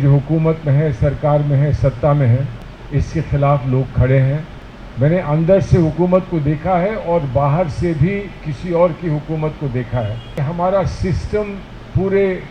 जो हुकूमत में है, सरकार में है, सत्ता में है, इसके खिलाफ लोग खड़े हैं। मैंने अंदर से हुकूमत को देखा है और बाहर से भी किसी और की हुकूमत को देखा है। हमारा सिस्टम, पूरे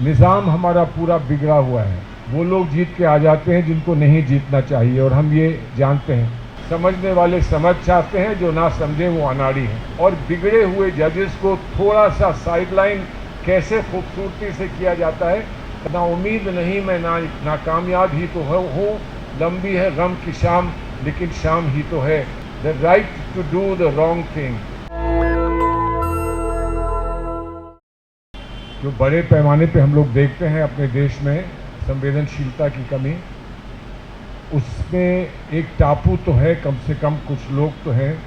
निज़ाम हमारा पूरा बिगड़ा हुआ है। वो लोग जीत के आ जाते हैं जिनको नहीं जीतना चाहिए, और हम ये जानते हैं। समझने वाले समझ चाहते हैं, जो ना समझे वो अनाड़ी हैं। और बिगड़े हुए जजेस को थोड़ा सा साइडलाइन कैसे खूबसूरती से किया जाता है। ना उम्मीद नहीं, मैं नाकामयाब ही तो हूँ, लंबी है गम की शाम लेकिन शाम ही तो है। The right to do the wrong thing. जो बड़े पैमाने पे हम लोग देखते हैं अपने देश में संवेदनशीलता की कमी, उसमें एक टापू तो है, कम से कम कुछ लोग तो हैं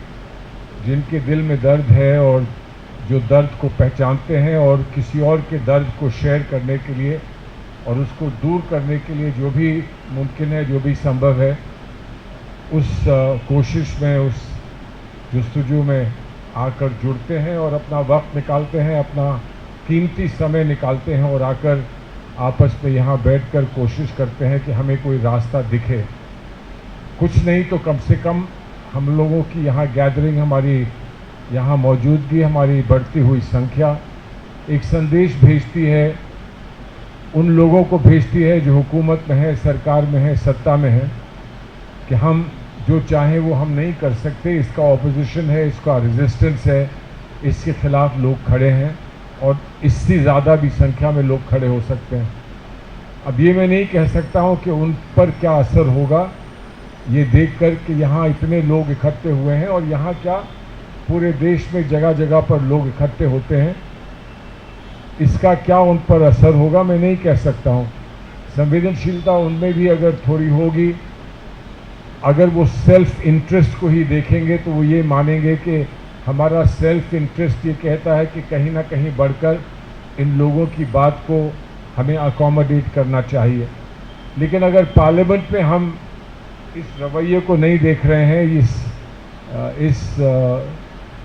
जिनके दिल में दर्द है और जो दर्द को पहचानते हैं और किसी और के दर्द को शेयर करने के लिए और उसको दूर करने के लिए जो भी मुमकिन है, जो भी संभव है, उस कोशिश में, उस जस्तजू में आकर जुड़ते हैं और अपना वक्त निकालते हैं, अपना कीमती समय निकालते हैं और आकर आपस में यहाँ बैठकर कोशिश करते हैं कि हमें कोई रास्ता दिखे। कुछ नहीं तो कम से कम हम लोगों की यहाँ गैदरिंग, हमारी यहाँ मौजूदगी, हमारी बढ़ती हुई संख्या एक संदेश भेजती है, उन लोगों को भेजती है जो हुकूमत में है, सरकार में है, सत्ता में है, कि हम जो चाहें वो हम नहीं कर सकते। इसका ऑपोजिशन है, इसका रेजिस्टेंस है, इसके खिलाफ लोग खड़े हैं और इससे ज़्यादा भी संख्या में लोग खड़े हो सकते हैं। अब ये मैं नहीं कह सकता हूँ कि उन पर क्या असर होगा, ये देखकर कि यहाँ इतने लोग इकट्ठे हुए हैं और यहाँ क्या पूरे देश में जगह जगह पर लोग इकट्ठे होते हैं, इसका क्या उन पर असर होगा मैं नहीं कह सकता हूँ। संवेदनशीलता उनमें भी अगर थोड़ी होगी, अगर वो सेल्फ इंटरेस्ट को ही देखेंगे तो वो ये मानेंगे कि हमारा सेल्फ इंटरेस्ट ये कहता है कि कहीं ना कहीं बढ़कर इन लोगों की बात को हमें अकोमोडेट करना चाहिए। लेकिन अगर पार्लियामेंट में हम इस रवैये को नहीं देख रहे हैं, इस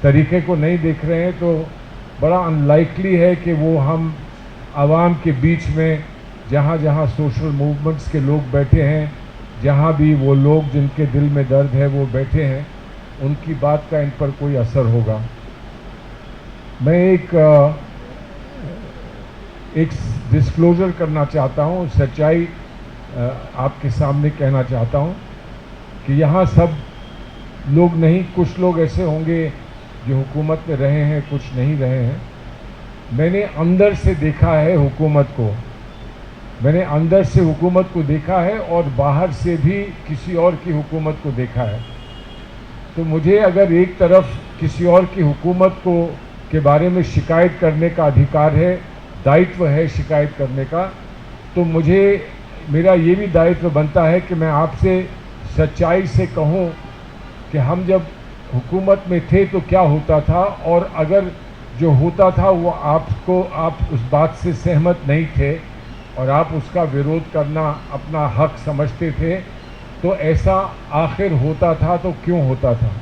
तरीके को नहीं देख रहे हैं, तो बड़ा अनलाइकली है कि वो हम आवाम के बीच में, जहाँ जहाँ सोशल मूवमेंट्स के लोग बैठे हैं, जहाँ भी वो लोग जिनके दिल में दर्द है वो बैठे हैं, उनकी बात का इन पर कोई असर होगा। मैं एक डिस्क्लोजर करना चाहता हूँ, सच्चाई आपके सामने कहना चाहता हूँ कि यहाँ सब लोग नहीं, कुछ लोग ऐसे होंगे जो हुकूमत में रहे हैं, कुछ नहीं रहे हैं। मैंने अंदर से देखा है हुकूमत को, मैंने अंदर से हुकूमत को देखा है और बाहर से भी किसी और की हुकूमत को देखा है। तो मुझे अगर एक तरफ किसी और की हुकूमत को के बारे में शिकायत करने का अधिकार है, दायित्व है शिकायत करने का, तो मेरा ये भी दायित्व बनता है कि मैं आपसे सच्चाई से कहूँ कि हम जब हुकूमत में थे तो क्या होता था, और अगर जो होता था वो आप उस बात से सहमत नहीं थे और आप उसका विरोध करना अपना हक समझते थे, तो ऐसा आखिर होता था तो क्यों होता था।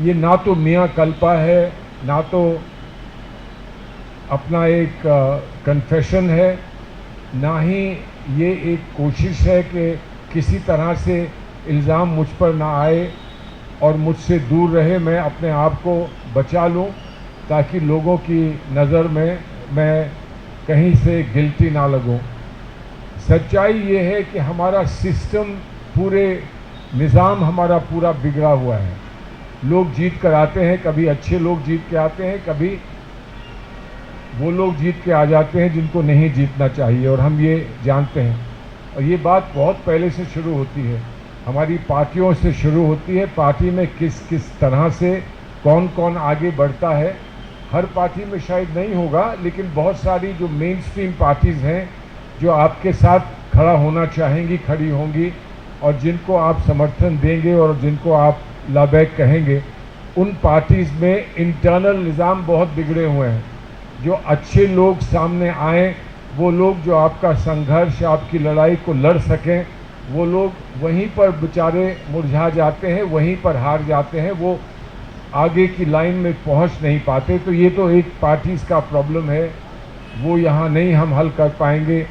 ये ना तो मियाँ कल्पा है, ना तो अपना एक कन्फेशन है, ना ही ये एक कोशिश है कि किसी तरह से इल्ज़ाम मुझ पर ना आए और मुझसे दूर रहे, मैं अपने आप को बचा लूं ताकि लोगों की नज़र में मैं कहीं से गिल्टी ना लगूं। सच्चाई ये है कि हमारा सिस्टम, पूरे निज़ाम हमारा पूरा बिगड़ा हुआ है। लोग जीत कर आते हैं, कभी अच्छे लोग जीत के आते हैं, कभी वो लोग जीत के आ जाते हैं जिनको नहीं जीतना चाहिए, और हम ये जानते हैं। और ये बात बहुत पहले से शुरू होती है, हमारी पार्टियों से शुरू होती है। पार्टी में किस किस तरह से कौन कौन आगे बढ़ता है, हर पार्टी में शायद नहीं होगा, लेकिन बहुत सारी जो मेन स्ट्रीम पार्टीज़ हैं जो आपके साथ खड़ा होना चाहेंगी, खड़ी होंगी, और जिनको आप समर्थन देंगे और जिनको आप लाबैक कहेंगे, उन पार्टीज़ में इंटरनल निज़ाम बहुत बिगड़े हुए हैं। जो अच्छे लोग सामने आएँ, वो लोग जो आपका संघर्ष, आपकी लड़ाई को लड़ सकें, वो लोग वहीं पर बेचारे मुरझा जाते हैं, वहीं पर हार जाते हैं, वो आगे की लाइन में पहुंच नहीं पाते। तो ये तो एक पार्टीज़ का प्रॉब्लम है। वो यहाँ नहीं हम हल कर पाएंगे।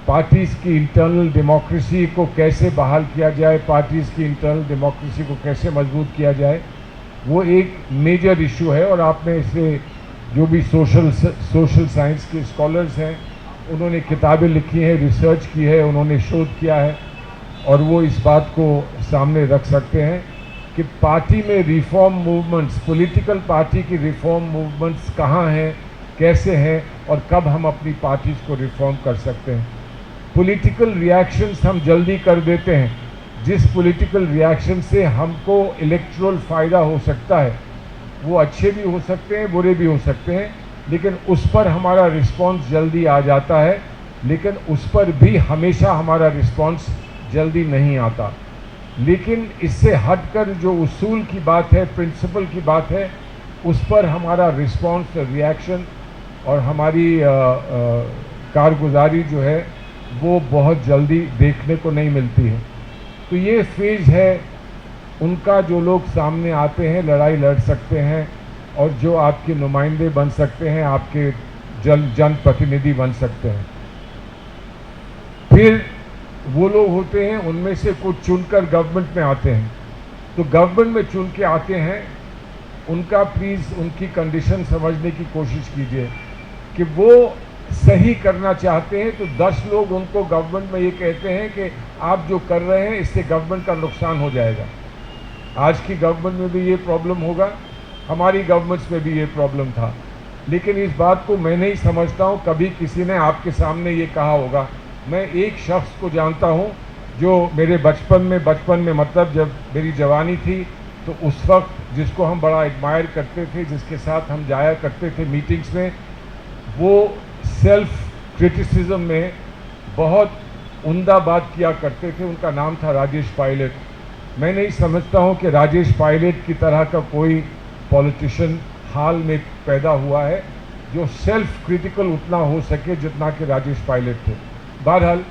पार्टीज़ की इंटरनल डेमोक्रेसी को कैसे बहाल किया जाए, पार्टीज़ की इंटरनल डेमोक्रेसी को कैसे मजबूत किया जाए, वो एक मेजर इशू है। और आपने इसे जो भी सोशल साइंस के स्कॉलर्स हैं उन्होंने किताबें लिखी हैं, रिसर्च की है, उन्होंने शोध किया है और वो इस बात को सामने रख सकते हैं कि पार्टी में रिफॉर्म मूवमेंट्स, पॉलिटिकल पार्टी की रिफॉर्म मूवमेंट्स कहाँ हैं, कैसे हैं और कब हम अपनी पार्टीज़ को रिफॉर्म कर सकते हैं। पॉलिटिकल रिएक्शंस हम जल्दी कर देते हैं, जिस पॉलिटिकल रिएक्शन से हमको इलेक्टोरल फ़ायदा हो सकता है, वो अच्छे भी हो सकते हैं, बुरे भी हो सकते हैं, लेकिन उस पर हमारा रिस्पांस जल्दी आ जाता है, लेकिन उस पर भी हमेशा हमारा रिस्पांस जल्दी नहीं आता। लेकिन इससे हटकर जो उसूल की बात है, प्रिंसिपल की बात है, उस पर हमारा रिस्पांस, रिएक्शन और हमारी कारगुजारी जो है वो बहुत जल्दी देखने को नहीं मिलती है। तो ये फेज़ है उनका, जो लोग सामने आते हैं लड़ाई लड़ सकते हैं और जो आपके नुमाइंदे बन सकते हैं, आपके जनप्रतिनिधि बन सकते हैं। फिर वो लोग होते हैं, उनमें से कुछ चुनकर गवर्नमेंट में आते हैं। तो गवर्नमेंट में चुन के आते हैं, उनका प्लीज़ उनकी कंडीशन समझने की कोशिश कीजिए कि वो सही करना चाहते हैं। तो 10 लोग उनको गवर्नमेंट में ये कहते हैं कि आप जो कर रहे हैं इससे गवर्नमेंट का नुकसान हो जाएगा। आज की गवर्नमेंट में भी ये प्रॉब्लम होगा, हमारी गवर्नमेंट्स में भी ये प्रॉब्लम था। लेकिन इस बात को मैं नहीं समझता हूँ कभी किसी ने आपके सामने ये कहा होगा। मैं एक शख्स को जानता हूँ जो मेरे बचपन में मतलब जब मेरी जवानी थी तो उस वक्त जिसको हम बड़ा एडमायर करते थे, जिसके साथ हम जाया करते थे मीटिंग्स में, वो सेल्फ क्रिटिसिज्म में बहुत उम्दा बात किया करते थे। उनका नाम था राजेश पायलट। मैं नहीं समझता हूँ कि राजेश पायलट की तरह का कोई पॉलिटिशियन हाल में पैदा हुआ है जो सेल्फ क्रिटिकल उतना हो सके जितना कि राजेश पायलट थे। बहरहाल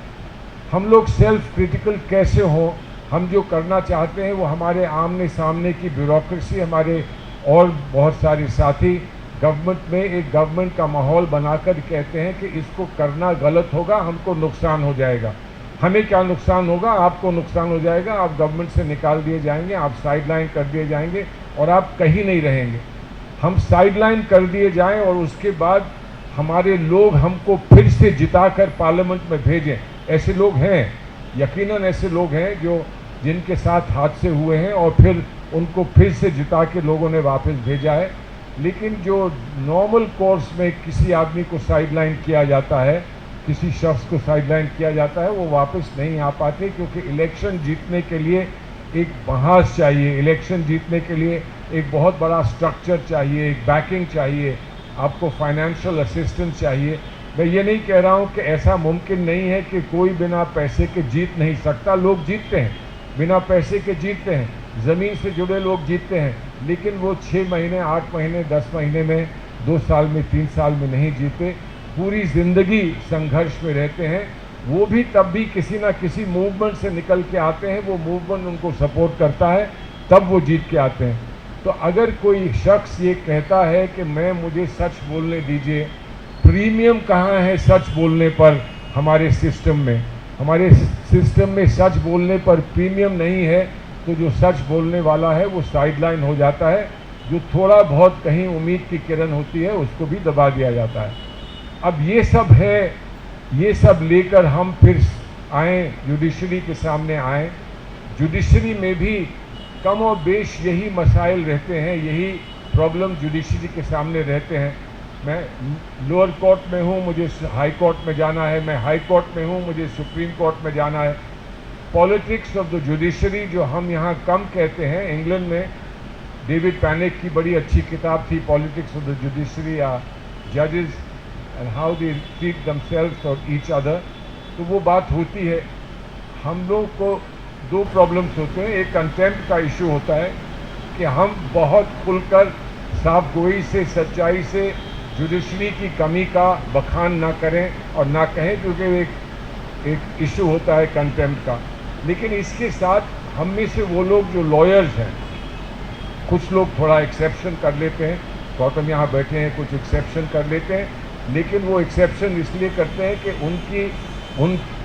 हम लोग सेल्फ क्रिटिकल कैसे हों, हम जो करना चाहते हैं वो हमारे आमने सामने की ब्यूरोक्रेसी, हमारे और बहुत सारे साथी गवर्नमेंट में एक गवर्नमेंट का माहौल बनाकर कहते हैं कि इसको करना गलत होगा, हमको नुकसान हो जाएगा। हमें क्या नुकसान होगा? आपको नुकसान हो जाएगा, आप गवर्नमेंट से निकाल दिए जाएंगे, आप साइडलाइन कर दिए जाएंगे और आप कहीं नहीं रहेंगे। हम साइडलाइन कर दिए जाएं और उसके बाद हमारे लोग हमको फिर से जिताकर पार्लियामेंट में भेजें। ऐसे लोग हैं, यकीनन ऐसे लोग हैं जो जिनके साथ हादसे हुए हैं और फिर उनको फिर से जिता के लोगों ने वापस भेजा है। लेकिन जो नॉर्मल कोर्स में किसी आदमी को साइडलाइन किया जाता है, किसी शख्स को साइडलाइन किया जाता है, वो वापस नहीं आ पाते, क्योंकि इलेक्शन जीतने के लिए एक बहास चाहिए, इलेक्शन जीतने के लिए एक बहुत बड़ा स्ट्रक्चर चाहिए, एक बैकिंग चाहिए, आपको फाइनेंशियल असिस्टेंस चाहिए। मैं ये नहीं कह रहा हूँ कि ऐसा मुमकिन नहीं है कि कोई बिना पैसे के जीत नहीं सकता। लोग जीतते हैं, बिना पैसे के जीतते हैं, ज़मीन से जुड़े लोग जीतते हैं, लेकिन वो 6 महीने, 8 महीने, 10 महीने में, 2 साल में, 3 साल में नहीं जीते, पूरी ज़िंदगी संघर्ष में रहते हैं। वो भी तब भी किसी ना किसी मूवमेंट से निकल के आते हैं, वो मूवमेंट उनको सपोर्ट करता है, तब वो जीत के आते हैं। तो अगर कोई शख्स ये कहता है कि मुझे सच बोलने दीजिए, प्रीमियम कहाँ है सच बोलने पर? हमारे सिस्टम में सच बोलने पर प्रीमियम नहीं है। तो जो सच बोलने वाला है वो साइडलाइन हो जाता है, जो थोड़ा बहुत कहीं उम्मीद की किरण होती है उसको भी दबा दिया जाता है। अब ये सब है, ये सब लेकर हम फिर आए, जुडिशरी के सामने आए। जुडिशरी में भी कम और बेश यही मसाइल रहते हैं, यही प्रॉब्लम जुडिशरी के सामने रहते हैं। मैं लोअर कोर्ट में हूँ, मुझे हाई कोर्ट में जाना है, मैं हाई कोर्ट में हूँ, मुझे सुप्रीम कोर्ट में जाना है। पॉलिटिक्स ऑफ द जुडिशरी जो हम यहाँ कम कहते हैं, इंग्लैंड में डेविड पैनिक की बड़ी अच्छी किताब थी, पॉलिटिक्स ऑफ द जुडिशरी या जजेस and how they treat themselves और ईच अदर। तो वो बात होती है, हम लोग को 2 प्रॉब्लम्स होते हैं। एक कंटेम्प्ट का इशू होता है कि हम बहुत खुलकर साफ गोई से, सच्चाई से जुडिशरी की कमी का बखान ना करें और ना कहें, क्योंकि एक इशू होता है कंटेम्प्ट का। लेकिन इसके साथ हम में से वो लोग जो लॉयर्स हैं, कुछ लोग थोड़ा एक्सेप्शन कर लेते हैं, गौतम यहाँ बैठे हैं, कुछ एक्सेप्शन कर लेते हैं, लेकिन वो एक्सेप्शन इसलिए करते हैं कि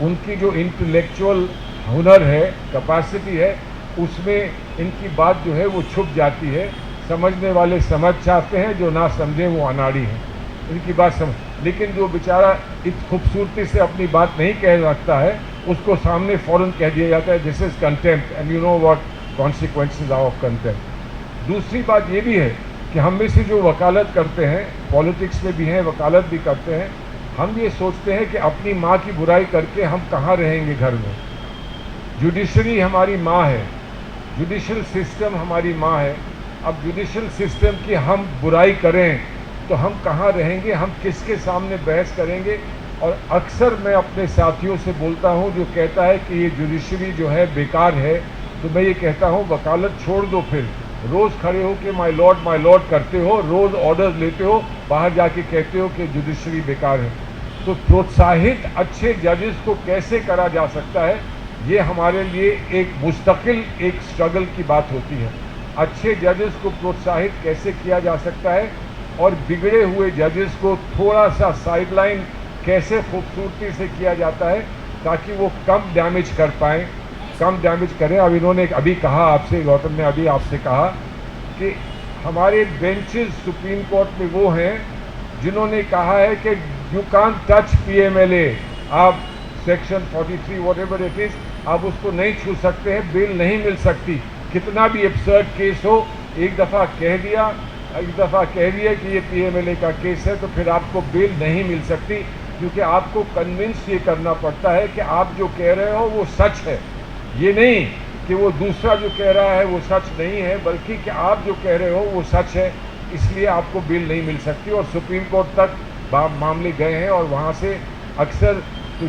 उनकी जो इंटेलेक्चुअल हुनर है, कैपेसिटी है, उसमें इनकी बात जो है वो छुप जाती है। समझने वाले समझ चाहते हैं, जो ना समझे वो अनाड़ी हैं, इनकी बात समझ। लेकिन जो बेचारा इतनी खूबसूरती से अपनी बात नहीं कह सकता है, उसको सामने फ़ौरन कह दिया जाता है this is contempt, and you know what consequences are of contempt. दूसरी बात ये भी है कि हम में से जो वकालत करते हैं, पॉलिटिक्स में भी हैं, वकालत भी करते हैं, हम ये सोचते हैं कि अपनी माँ की बुराई करके हम कहाँ रहेंगे घर में। जुडिशरी हमारी माँ है, जुडिशल सिस्टम हमारी माँ है। अब जुडिशल सिस्टम की हम बुराई करें तो हम कहाँ रहेंगे, हम किसके सामने बहस करेंगे। और अक्सर मैं अपने साथियों से बोलता हूँ जो कहता है कि ये जुडिशरी जो है बेकार है, तो मैं ये कहता हूँ वकालत छोड़ दो, फिर रोज़ खड़े हो के माय लॉर्ड करते हो, रोज़ ऑर्डर लेते हो, बाहर जाके कहते हो कि जुडिशरी बेकार है। तो प्रोत्साहित अच्छे जजेस को कैसे करा जा सकता है, ये हमारे लिए एक मुस्तकिल एक स्ट्रगल की बात होती है। अच्छे जजेस को प्रोत्साहित कैसे किया जा सकता है और बिगड़े हुए जजेस को थोड़ा सा साइडलाइन कैसे खूबसूरती से किया जाता है ताकि वो कम डैमेज कर पाएँ, कम डैमेज करें। अब इन्होंने अभी कहा आपसे, गौतम ने अभी आपसे कहा कि हमारे बेंचेस सुप्रीम कोर्ट में वो हैं जिन्होंने कहा है कि यू कांट टच PMLA, आप सेक्शन 43 व्हाटएवर इट इज, आप उसको नहीं छू सकते हैं, बेल नहीं मिल सकती। कितना भी एब्सर्ड केस हो, एक दफ़ा कह दिया कि ये PMLA का केस है तो फिर आपको बेल नहीं मिल सकती, क्योंकि आपको कन्विंस ये करना पड़ता है कि आप जो कह रहे हो वो सच है। ये नहीं कि वो दूसरा जो कह रहा है वो सच नहीं है, बल्कि कि आप जो कह रहे हो वो सच है, इसलिए आपको बेल नहीं मिल सकती। और सुप्रीम कोर्ट तक मामले गए हैं और वहाँ से अक्सर तो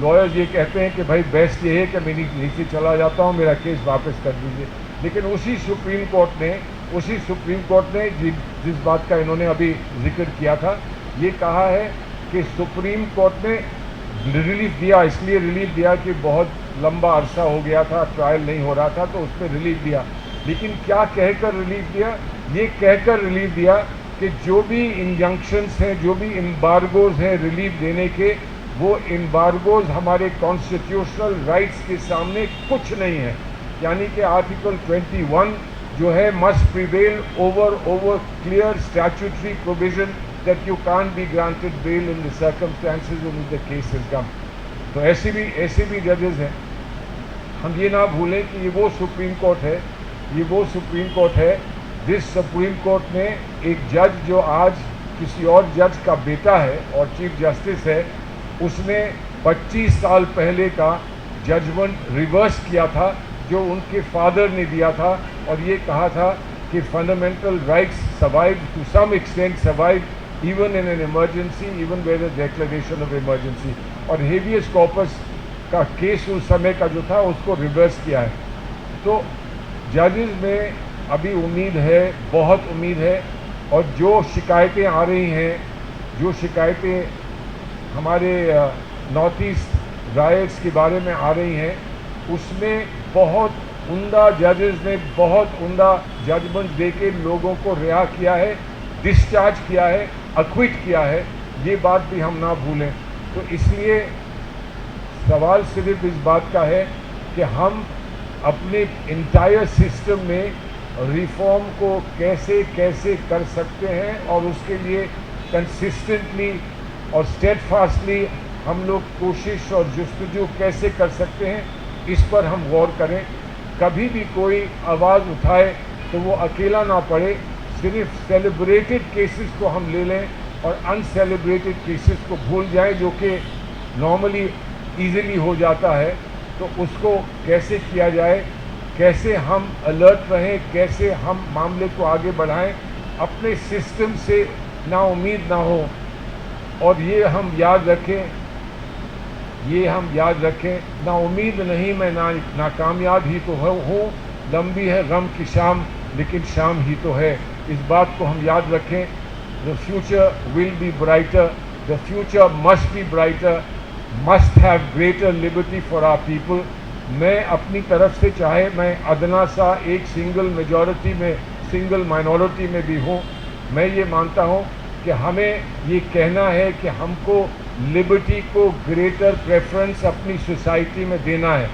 लॉयर्स ये कहते हैं कि भाई बेस्ट ये है कि मैं नीचे चला जाता हूँ, मेरा केस वापस कर दीजिए। लेकिन उसी सुप्रीम कोर्ट ने जिस बात का इन्होंने अभी जिक्र किया था, ये कहा है कि सुप्रीम कोर्ट ने रिलीफ दिया, इसलिए रिलीफ दिया कि बहुत लंबा अरसा हो गया था, ट्रायल नहीं हो रहा था, तो उसमें रिलीफ दिया। लेकिन क्या कहकर रिलीफ दिया? ये कहकर रिलीफ दिया कि जो भी इंजंक्शंस हैं, जो भी एम्बार्गोज हैं रिलीफ देने के, वो एम्बार्गोज हमारे कॉन्स्टिट्यूशनल राइट्स के सामने कुछ नहीं है। यानी कि आर्टिकल 21 जो है must prevail over clear statutory provision that you can't be granted bail in the circumstances in the case is come. तो ऐसे भी जजेस हैं। हम ये ना भूलें कि ये वो सुप्रीम कोर्ट है जिस सुप्रीम कोर्ट में एक जज जो आज किसी और जज का बेटा है और चीफ जस्टिस है, उसने 25 साल पहले का जजमेंट रिवर्स किया था जो उनके फादर ने दिया था, और ये कहा था कि fundamental rights survive to some extent, survive even in an emergency, even where the declaration of emergency. और हेबियस कॉर्पस का केस उस समय का जो था उसको रिवर्स किया है। तो जजेस में अभी उम्मीद है, बहुत उम्मीद है। और जो शिकायतें आ रही हैं, जो शिकायतें हमारे नॉर्थ ईस्ट राइट्स के बारे में आ रही हैं, उसमें बहुत उम्दा जजेस ने बहुत उम्दा जजमेंट देके लोगों को रिहा किया है, डिस्चार्ज किया है, अक्विट किया है। ये बात भी हम ना भूलें। तो इसलिए सवाल सिर्फ इस बात का है कि हम अपने इंटायर सिस्टम में रिफॉर्म को कैसे कैसे कर सकते हैं और उसके लिए कंसिस्टेंटली और स्टेडफास्टली हम लोग कोशिश और जुस्तजू कैसे कर सकते हैं, इस पर हम गौर करें। कभी भी कोई आवाज़ उठाए तो वो अकेला ना पड़े। सिर्फ सेलिब्रेटेड केसेस को हम ले लें और अनसेलिब्रेटेड केसेस को भूल जाएं, जो कि नॉर्मली ईजिली हो जाता है। तो उसको कैसे किया जाए, कैसे हम अलर्ट रहें, कैसे हम मामले को आगे बढ़ाएं, अपने सिस्टम से ना उम्मीद ना हो। और ये हम याद रखें, ना उम्मीद नहीं, मैं नाकामयाब ही तो हूँ, लंबी है गम की शाम लेकिन शाम ही तो है। इस बात को हम याद रखें। The future will be brighter, the future must be brighter, must have greater liberty for our people. मैं अपनी तरफ से, चाहे मैं अदना सा एक सिंगल माइनॉरिटी में भी हूँ, मैं ये मानता हूँ कि हमें ये कहना है कि हमको लिबर्टी को ग्रेटर प्रेफरेंस अपनी सोसाइटी में देना है।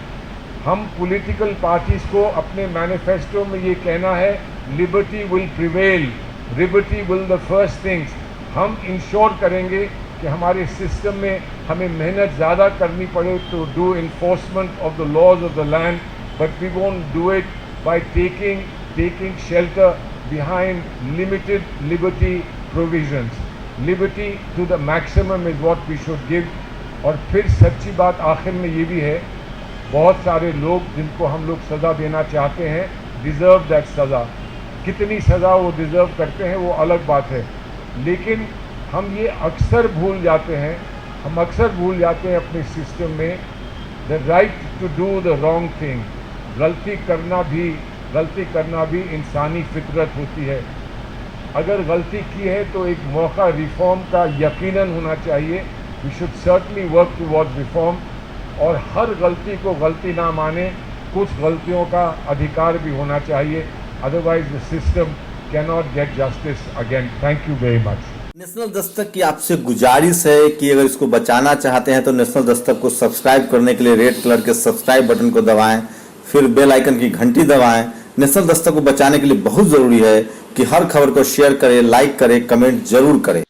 हम पॉलिटिकल पार्टीज़ को अपने मैनिफेस्टो में ये कहना है liberty will prevail, liberty will the first things. हम इंश्योर करेंगे कि हमारे सिस्टम में हमें मेहनत ज़्यादा करनी पड़े to do enforcement of the laws of the land, but we won't do it by taking shelter behind limited liberty provisions. Liberty to the maximum is what we should give. और फिर सच्ची बात आखिर में ये भी है, बहुत सारे लोग जिनको हम लोग सज़ा देना चाहते हैं डिज़र्व दैट सज़ा। कितनी सज़ा वो डिज़र्व करते हैं वो अलग बात है, लेकिन हम ये अक्सर भूल जाते हैं, अपने सिस्टम में the right to do the wrong thing. गलती करना भी इंसानी फितरत होती है। अगर गलती की है तो एक मौका रिफॉर्म का यकीनन होना चाहिए। We should certainly work towards reform, और हर गलती को गलती ना माने, कुछ गलतियों का अधिकार भी होना चाहिए, otherwise the system can not gate justice again. Thank you very much. National Dastak की आपसे गुजारिश है कि अगर इसको बचाना चाहते हैं तो नेशनल दस्तक को सब्सक्राइब करने के लिए रेड कलर के सब्सक्राइब बटन को दबाएं, फिर बेल आइकन की घंटी दबाएं। नेशनल दस्तक को बचाने के लिए बहुत जरूरी है कि हर खबर को शेयर करें, लाइक करें, कमेंट जरूर करें।